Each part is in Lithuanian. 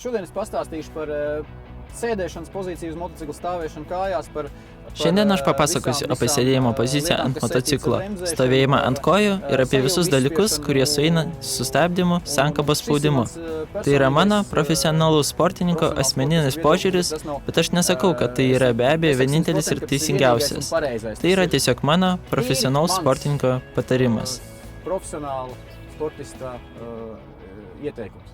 šodien es pastāstīšu par sēdēšanas pozīciju uz motocikla stāvēšanu kājās, Šiandien aš papasakosiu apie sėdėjimo poziciją ant motociklo, stovėjimą ant kojų ir apie visus dalykus, kurie sueina su stabdymu, sankabos spaudimu. Tai yra mano profesionalus sportininko asmeninis požiūris, bet aš nesakau, kad tai yra be abejo vienintelis ir teisingiausias. Tai yra tiesiog mano profesionalaus sportininko patarimas. Profesionālu sportista ieteikums.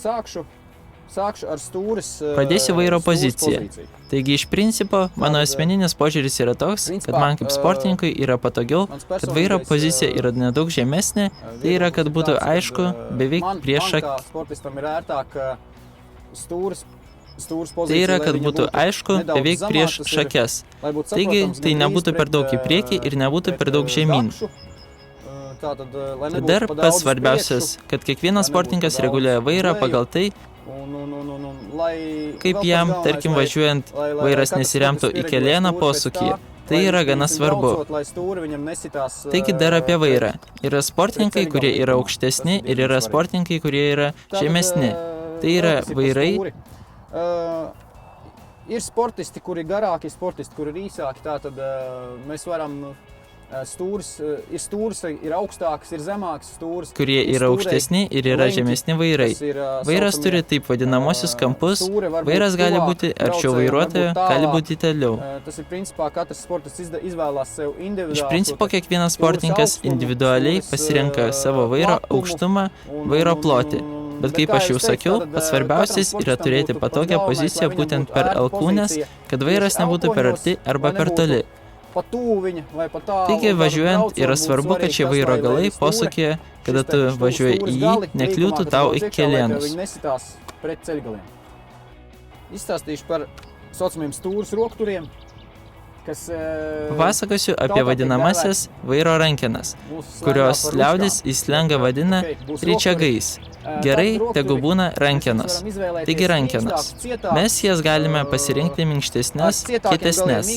Sākšu ar stūris Pradėsiu vairo poziciją. Taigi iš principo, mano asmeninis požiūris yra toks, kad man kaip sportininkui yra patogiau, kad vairo pozicija yra nedaug žemesnė, tai yra, kad būtų aišku, beveik prieš šakes. Taigi, tai nebūtų per daug į priekį ir nebūtų per daug žemyn. Dar pats svarbiausias, kad kiekvienas sportininkas reguliuoja vairą pagal tai, kaip jam, tarkim, važiuojant, vairas nesiremtų į kelėną posūkyje. Tai yra gana svarbu. Taigi dar apie vairą. Yra sportininkai, kurie yra aukštesni ir yra sportininkai, kurie yra žemesni. Tai yra vairai. Ir sportisti, kuri garāki, sportisti, kuri ir īsāki, tātad mēs varam stūris, ir augstāks, ir zemāks stūris. Kurie yra aukštesni ir yra žemesni vairai. Vairas turi taip vadinamosius kampus, vairas gali būti arčiau vairuotojo, gali būti toliau. Iš principo, kiekvienas sportininkas individualiai pasirenka savo vairo aukštumą, vairo plotį. Bet kaip aš jau sakiau, pats svarbiausias yra turėti patogią poziciją būtent per alkūnes, kad vairas nebūtų per arti arba per toli. Taigi, važiuojant, yra svarbu, kad šie vairo galai posūkyje, kada tu važiuoji į jį, nekliūtų tau į kelėnus. Izstāstīšu par saucamiem stūres rokturiem, kas Papasakosiu apie vadinamasias vairo rankenas, kurios liaudis į slengą vadina ričiagais. Gerai, tegu būna rankenos. Taigi rankenos. Mes jas galime pasirinkti minkštesnės, kietesnės.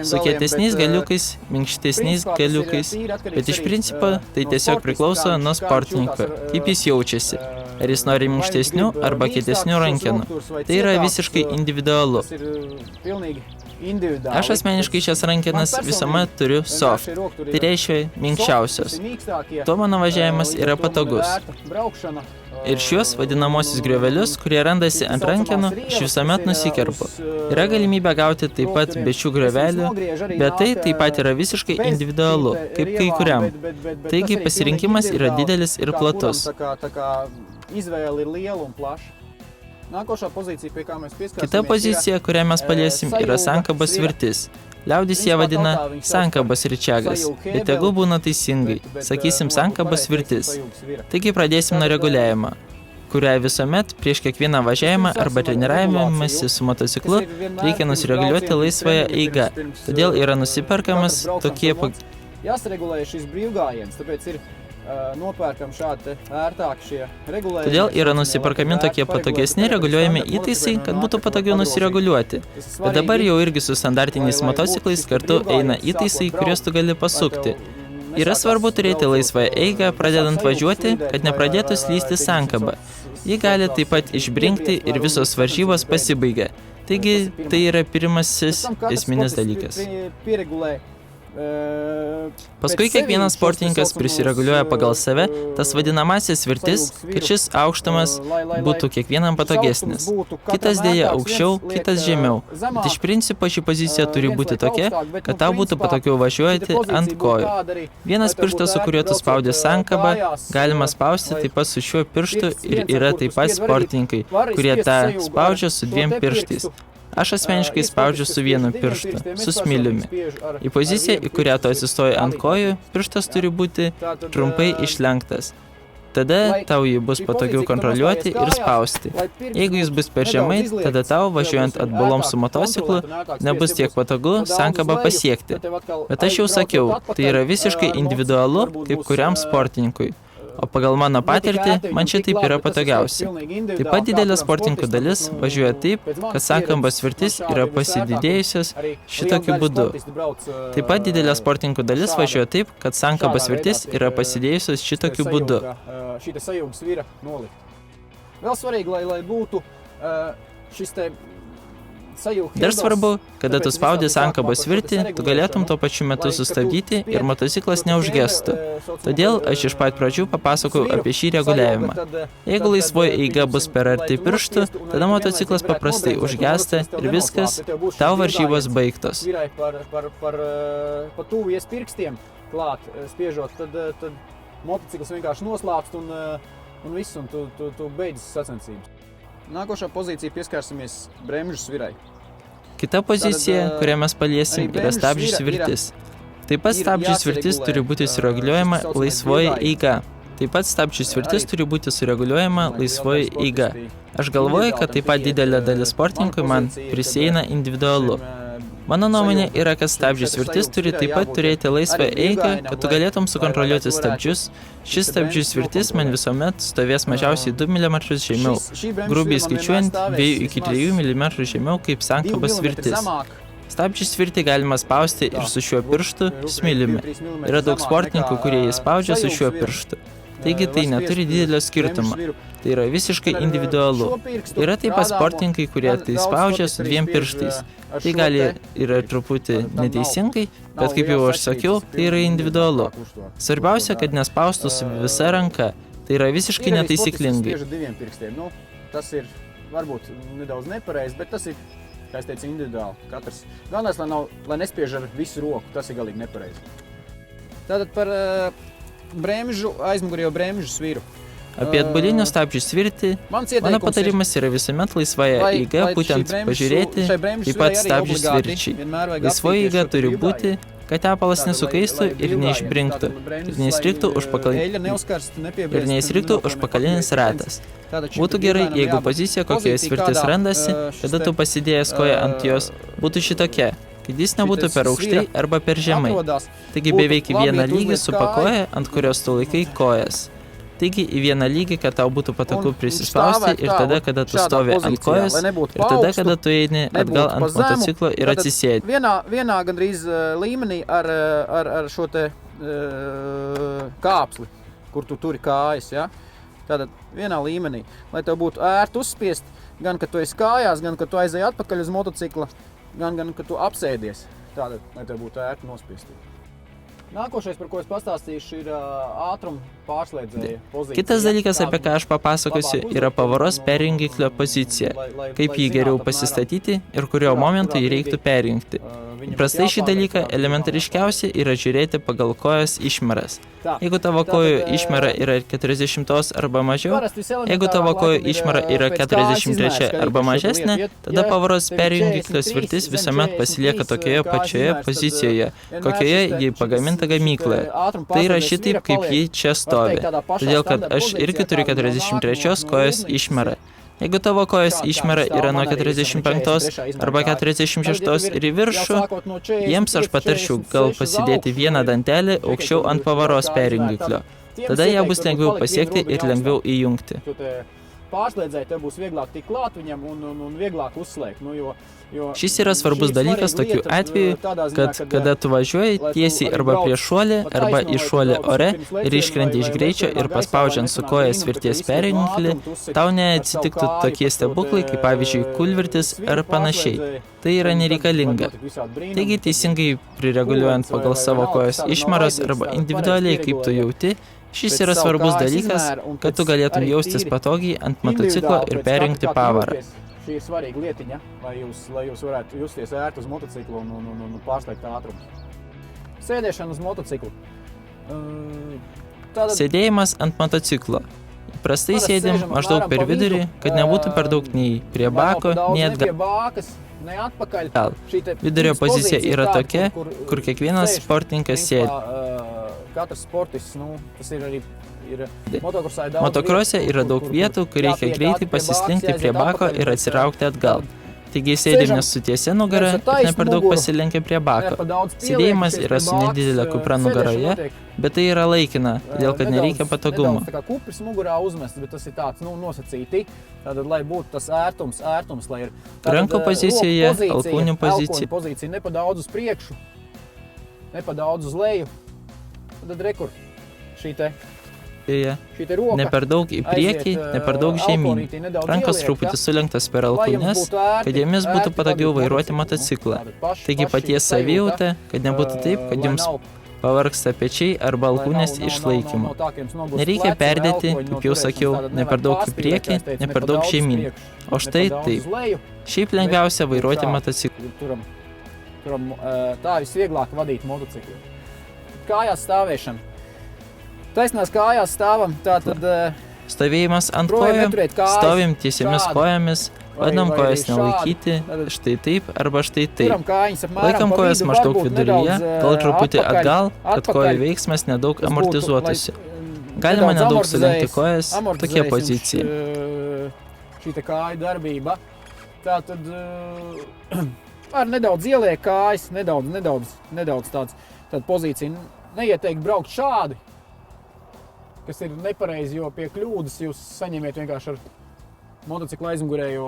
Su kietesniais galiukais, minkštesniais galiukais. Bet iš principo tai tiesiog priklauso nuo sportininko, kaip jis jaučiasi. Ar jis nori minkštesnių arba kietesnių rankenų. Tai yra visiškai individualu. Aš asmeniškai šias rankenas visuomet turiu soft, tai reiškia minkščiausios. Tuo mano važiavimas yra patogus. Ir šiuos vadinamosius griovelius, kurie randasi ant rankenų, aš visuomet nusikerpu. Yra galimybė gauti taip pat be šių griovelių, bet tai taip pat yra visiškai individualu, kaip kai kuriam. Taigi pasirinkimas yra didelis ir platus. Kita pozicija, kurią mes paliesim, yra sankabos svirtis. Liaudis ją vadina sankabos ričiagas, bet tegu būna teisingai, sakysim sankabos svirtis. Taigi pradėsim nuo reguliavimo, kurią visuomet prieš kiekvieną važiavimą arba treniravimąsi su motociklu reikia nusireguliuoti laisvąją eigą. Todėl yra nusiperkamas tokie Todėl yra nusiperkami tokie patogesni reguliuojami įtaisai, kad būtų patogiau nusireguliuoti. Bet dabar jau irgi su standartiniais motociklais kartu eina įtaisai, kuriuos tu gali pasukti. Yra svarbu turėti laisvąją eigą, pradedant važiuoti, kad nepradėtų slysti sankaba. Ji gali taip pat išbrinkti ir visos varžybos pasibaigia. Taigi, tai yra pirmasis esminis dalykas. Paskui kiekvienas sportininkas prisireguliuoja pagal save tas vadinamasis svirtis, kad šis aukštumas būtų kiekvienam patogesnis. Kitas dėja aukščiau, kitas žemiau. Bet iš principo ši pozicija turi būti tokia, kad tau būtų patogiau važiuoti ant kojų. Vienas pirštas, su kuriuo tu spaudi sankabą, galima spausti taip pat su šiuo pirštu ir yra taip pat sportininkai, kurie tą spaudžia su dviem pirštais. Aš asmeniškai spaudžiu su vienu pirštu, su smiliumi. Į poziciją, į kurią tu atsistoji ant kojų, pirštas turi būti trumpai išlenktas. Tada tau jį bus patogiau kontroliuoti ir spausti. Jeigu jis bus per žemai, tada tau, važiuojant atbalom su motociklu, nebus tiek patogu sankabą pasiekti. Bet aš jau sakiau, tai yra visiškai individualu kaip kuriam sportininkui. O pagal mano patirtį, man šitaip yra patogiausia. Taip pat didelė sportininkų dalis važiuoja taip, kad sankabos svirtis yra pasididėjusios šitokiu būdu. Taip pat didelė sportininkų dalis važiuoja taip, kad sankabos svirtis yra pasidėjusios šitokiu būdu. Vēl svarīgi, lai būtu šis te sajūta. Dar svarbu, kada tu spaudi sankabos svirtį, tu galėtum tuo pačiu metu sustabdyti ir motociklas neužgestų. Todėl aš iš pat pradžių papasakojau apie šį reguliavimą. Jeigu laisvoji eiga bus per arti pirštų, tada motociklas paprastai užgesta ir viskas, tau varžybos baigtos. Pa tuvies pirkstiem klāt spiežot, tad motocikls vienkārši noslāpst un viss, un tu beidz sacensības. Nākošā pozīcija pieskārsimies bremžu svirai. Kita pozicija, kurią mes paliesim, yra stabdžių svirtis. Taip pat stabdžių svirtis turi būti sureguliuojama laisvoji eiga. Taip pat stabdžių svirtis turi būti sureguliuojama laisvoji eiga. Aš galvoju, kad taip pat didelė dalis sportininkų man prisieina individualu. Mano nuomonė yra, kad stabdžių svirtis turi taip pat turėti laisvą eigą, kad tu galėtum sukontroliuoti stabdžius. Šis stabdžių svirtis man visuomet stovės mažiausiai 2 mm žemiau, grubiai skaičiuojant 2 iki 3 mm žemiau kaip sankabos svirtis. Stabdžių svirtį galima spausti ir su šiuo pirštu smiliumi. Yra daug sportininkų, kurie jį spaudžia su šiuo pirštu. Taigi tai neturi didelio skirtumo. Tai yra visiškai individualu. Yra taip pat sportininkai, kurie tai spaudžia su 2 pirštais. Tai gali yra truputį neteisingai, bet kaip jau aš sakiau, tai yra individualu. Svarbiausia, kad nespaustų su visa ranka. Tai yra visiškai netaisyklingai. Tas ir varbūt nedaudz nepareizi, bet tas ir, kā es teicu, individuāli. Katrs. Galvenais, lai nespiež ar visu roku, tas ir galīgi nepareizi. Tātad par aizmugurējo bremžu sviru. Apie atbulinio stabdžių svirtį, mano patarimas yra visuomet laisvąją eigą būtent pažiūrėti, taip pat stabdžių svirčiai. Laisvoji eiga turi būti, kad tepalas nesukaistų ir neišbrinktų, ir neįstrigtų užpakalinis ratas. Būtų gerai, jeigu pozicija, kokioje svirtis randasi, kada tu pasidėjęs koją ant jos, būtų šitokia, kad jis nebūtų per aukštai arba per žemai. Taigi beveik į vieną lygį supakoja, ant kurios tu laikai kojas. Taigi į vieną lygį, kad tau būtų patogu prisispausti ir tada, kada tu stovi ant kojas, ir tada, kada tu eini atgal ant motociklo ir atsisėdi. Vienā gandrīz līmenī ar šo te kāpsli, kur tu turi kājas, ja? Tātad vienā līmenī, lai tev būtu ērti uzspiest, gan, kad tu esi kājās, gan, kad tu aizēji atpakaļ uz motocikla, gan, kad tu apsēdies. Tātad, lai tev būtu ērti nospiest. Nākošais, par ko es pastāstīšu, ir ātruma pārslēdzēja pozīcija. Kitas dalykas, apie ką aš papasakosiu, yra pavaros perjungiklio pozicija. Kaip jį geriau pasistatyti ir kurio momentu jį reiktų perjungti. Įprastai šį dalyką elementariškiausia yra žiūrėti pagal kojos išmeras. Jeigu tavo kojų išmera yra 40 arba mažiau, jeigu tavo kojų išmera yra 43 arba mažesnė, tada pavaros perjungiklio svirtis visuomet pasilieka tokioje pačioje pozicijoje, kokioje jį pagaminta gamykloje. Tai yra šitaip, kaip jį čia stovi. Todėl, kad aš irgi turiu 43 kojos išmerą. Jeigu tavo kojos išmera yra nuo 45 arba 46 ir į viršų, jiems aš patarčiau gal pasidėti vieną dantelį aukščiau ant pavaros perjungiklio. Tada ją bus lengviau pasiekti ir lengviau įjungti. Pārslēdzēji tev būs vieglāk tikt klāt viņam un vieglāk uzslēgt. Šis yra svarbus dalykas tokiu atveju, kad kada tu važiuoji tiesiai arba prie šuolį, arba į šuolį ore ir iškrenti iš greičio ir paspaudžiant su koja svirties perjungiklį, tau neatsitiktų tokie stebuklai, kaip pavyzdžiui kulvirtis ar panašiai. Tai yra nereikalinga. Taigi teisingai prireguliuojant pagal savo kojos išmeras arba individualiai kaip tu jauti, šis yra svarbus dalykas, kad tu galėtum jaustis patogiai ant motociklo ir perjungti pavarą. Šī ir svarīga lietiņa, lai jūs varētu justies ērti uz motociklu un pārslēgt ātrumu. Sēdēšana uz motociklu. Sėdėjimas ant motociklo. Įprastai sėdim maždaug per vidurį, kad nebūtų per daug nei prie bako, nei atgal. Vidurio pozicija yra tokia, kur kiekvienas sportininkas sėdi. Katrs sportists, tas ir arī Motokrose yra daug vietų, kur reikia greitai pasislinkti prie bako ir atsiraukti atgal. Taigi sėdim nesutiesia nugara ir ne per daug pasilenkia prie bako. Sėdėjimas yra su nedidelė kupra nugaroje, bet tai yra laikina, todėl kad nereikia patogumo. Kupris mugurā uzmest, bet tas ir tāds nosacīti, tātad, lai būtu tas ērtums, lai ir... Rankų pozicijoje, alkūnių pozīcija ne pa daudz uz priekšu, ne pa daudz uz leju, tad rekur šī te Ne per daug į priekį, ne per daug žemyn. Rankos truputį sulenktas per alkūnes, kad jomis būtų patogiau vairuoti motociklą. Taigi paties savijauta, kad nebūtų taip, kad jums pavargsta pečiai arba alkūnės išlaikymo. Nereikia perdėti, kaip jau sakiau, ne per daug į priekį, ne per daug žemyn. O štai taip. Šiaip lengviausia vairuoti motociklą. Turam tā visvieglāk vadīt motociklu. Kājās stāvēšana. Taisnās kājās stāvam, tātad... Stovėjimas ant kojų, stovim tiesiomis kojomis, vadinam kojas nelaikyti, štai taip arba štai taip. Laikam kojas maždaug viduryje, gal truputį atgal, kad kojų veiksmas nedaug amortizuotųsi. Galima nedaug sulenkti kojas, tokia pozicija. Šita kāja darbība. Tātad ar nedaudz ieliek kājas, nedaudz tāda pozīcija. Neieteikt braukt šādi, kas ir nepareizi, jo pie kļūdas jūs saņemiet vienkārši ar motociklu aizmugurējo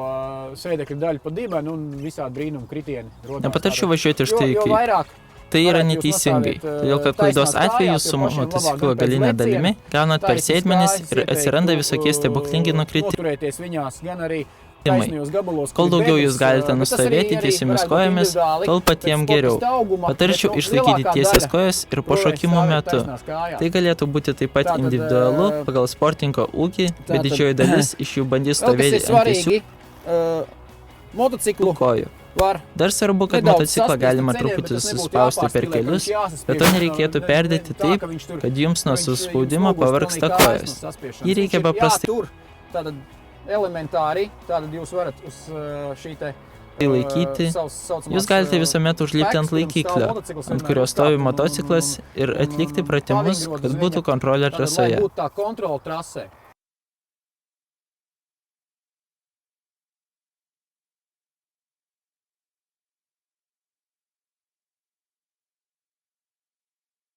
sēdekļu daļu pa dibenu un visādi brīnumu kritieni. Nepatarčiau važiuoti štai kaip. Tai yra neteisingai, todėl kad klaidos atveju su motociklo galinė dalimi gaunat per sėdmenis ir atsiranda visokie stebuklingi nukritimai. Kol daugiau jūs galite nustovėti tiesiomis kojomis, tol patiem geriau. Patarčiau išlaikyti tiesias kojas ir po šokimo metu. Tai galėtų būti taip pat individualu pagal sportininko ūgį, bet didžioji dalis iš jų bandys stovėti ant tiesių kojų. Dar svarbu, kad motociklą galima truputį suspausti per kelius, bet to nereikėtų perdėti taip, kad jums nuo suspaudimo pavargsta kojas. Jį reikia paprastai elementāri, tātad jūs varat uz šī te laikyti. Jūs galite visuomet užlipti ant laikiklio, ant kurio stovi motociklas ir atlikti pratimus, kad būtų kontrolė trasoje.